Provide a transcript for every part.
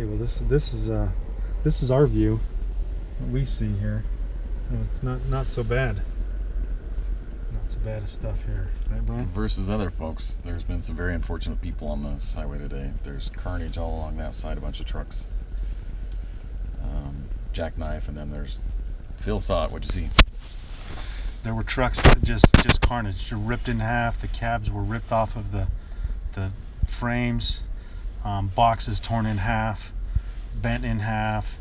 Okay, well this is our view. What we see here. Oh, it's not so bad. Not so bad as stuff here, right, Brian? Versus other folks, there's been some very unfortunate people on this highway today. There's carnage all along that side, a bunch of trucks. Jackknife, and then there's Phil saw it. What'd you see? There were trucks just carnage, just ripped in half. The cabs were ripped off of the frames, boxes torn in half, bent in half.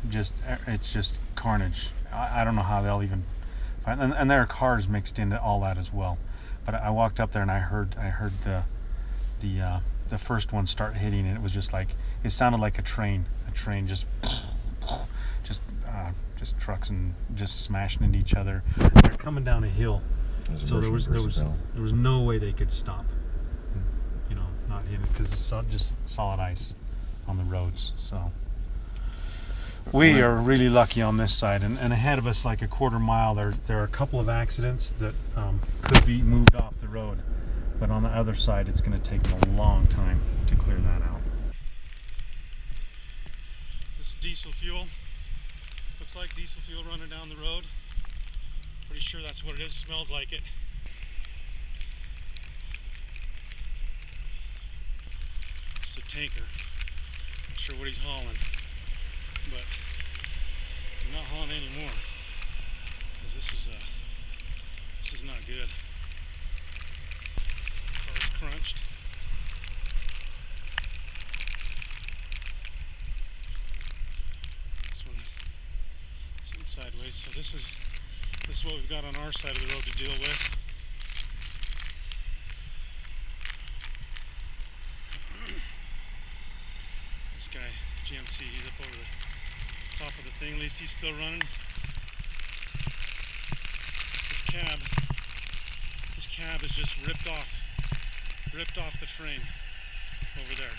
It's just carnage. I don't know how they'll even find, and there are cars mixed into all that as well. But I walked up there and I heard the first one start hitting, and it was just like, it sounded like a train just trucks and just smashing into each other. They're coming down a hill, so there was no way they could stop. You know, not hitting it because it's just solid ice on the roads. So we are really lucky on this side, and ahead of us, like a quarter mile, there are a couple of accidents that could be moved off the road, but on the other side, it's going to take a long time to clear that out. This is diesel fuel. Looks like diesel fuel running down the road. Pretty sure that's what it is. Smells like it. It's a tanker. Not sure what he's hauling, but he's not hauling anymore, because this is not good. Car's crunched. Sideways. So this is what we've got on our side of the road to deal with. This guy, GMC, he's up over the top of the thing. At least he's still running. This cab is just ripped off the frame over there.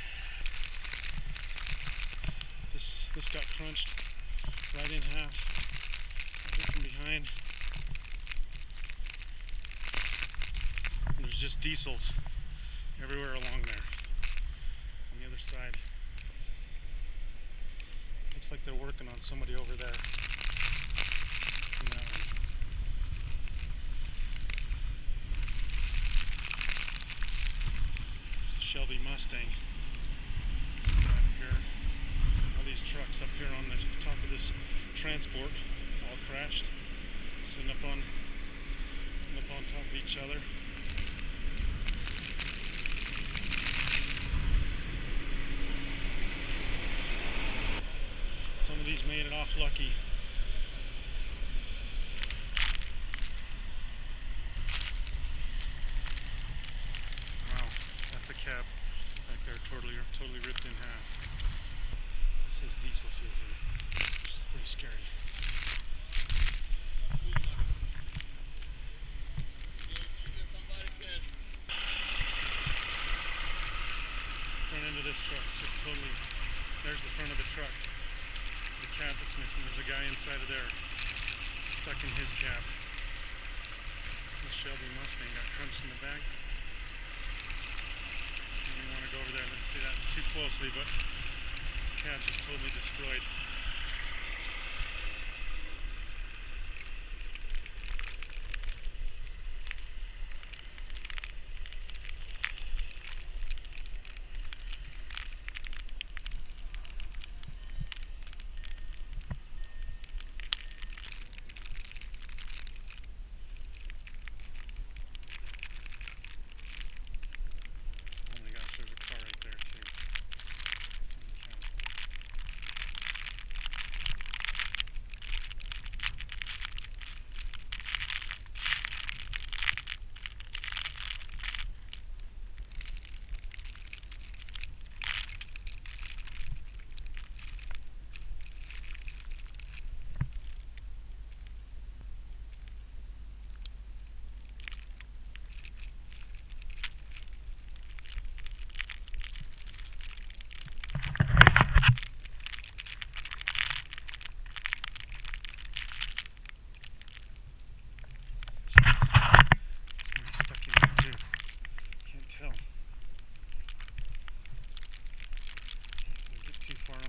This got crunched right in half. From behind, and there's just diesels everywhere along there. On the other side, looks like they're working on somebody over there. There's a Shelby Mustang right here. All these trucks up here on the top of this transport, all crashed, sitting up on top of each other. Some of these made it off lucky. Wow, that's a cab right there, totally ripped in half. This is diesel fuel here, which is pretty scary. Front end of this truck's just totally, there's the front of the truck. The cab that's missing, there's a guy inside of there, stuck in his cab. The Shelby Mustang got crunched in the back. You didn't want to go over there and see that too closely, but the cab just totally destroyed.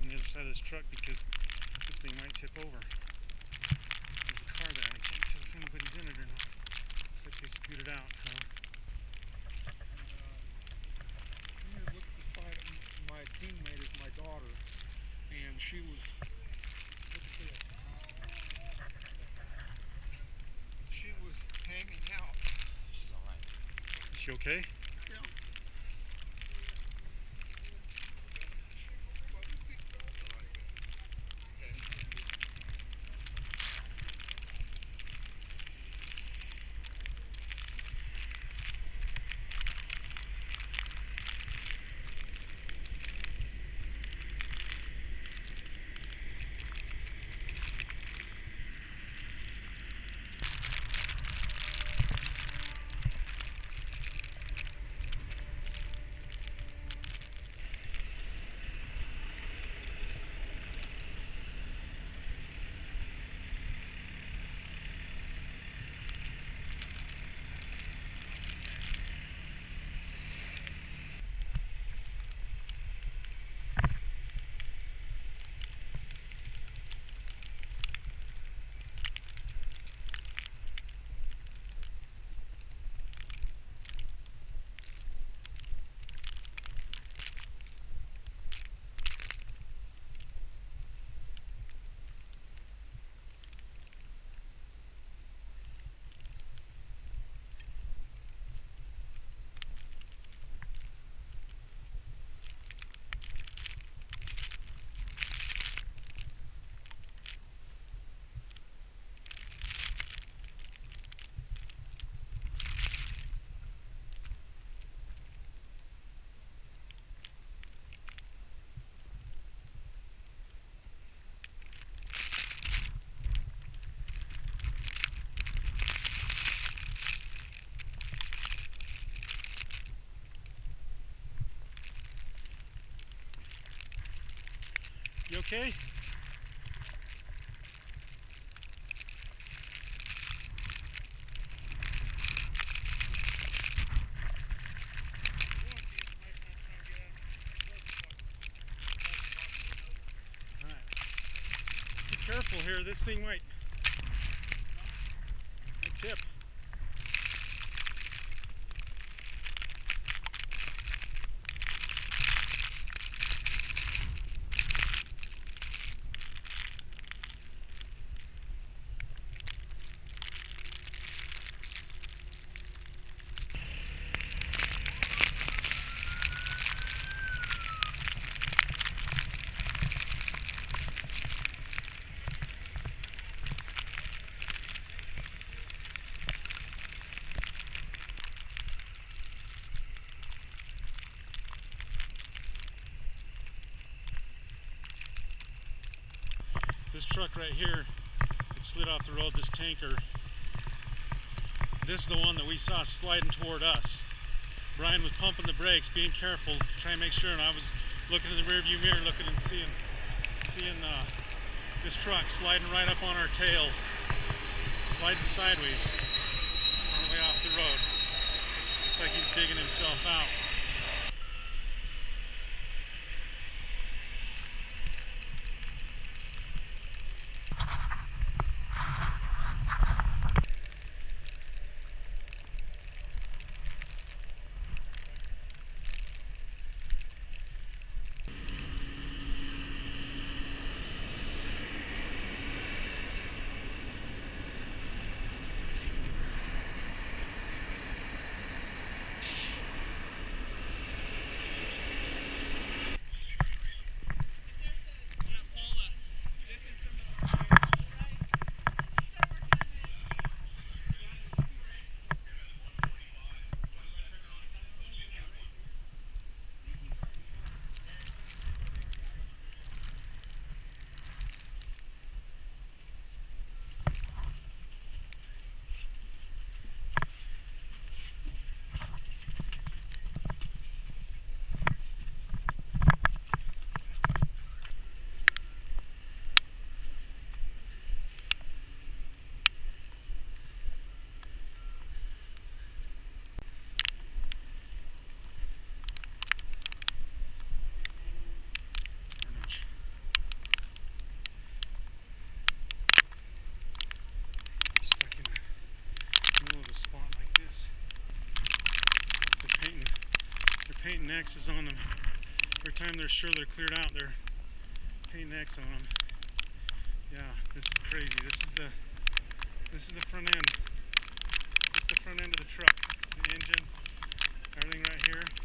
on the other side of this truck because this thing might tip over. There's a car there. I can't tell if anybody's in it or not. Looks like they scooted out. I need to look at the side of my teammate is my daughter, and she was, look at this. She was hanging out. She's all right. Is she okay? Yeah. You okay? Alright. Be careful here, this thing might tip. This truck right here, it slid off the road, this tanker. This is the one that we saw sliding toward us. Brian was pumping the brakes, being careful, trying to make sure, and I was looking in the rearview mirror, looking and seeing this truck sliding right up on our tail, sliding sideways on the way off the road. Looks like he's digging himself out. painting X's on them. Every time they're sure they're cleared out, they're painting X on them. Yeah, this is crazy. This is the front end. This is the front end of the truck. The engine, everything right here.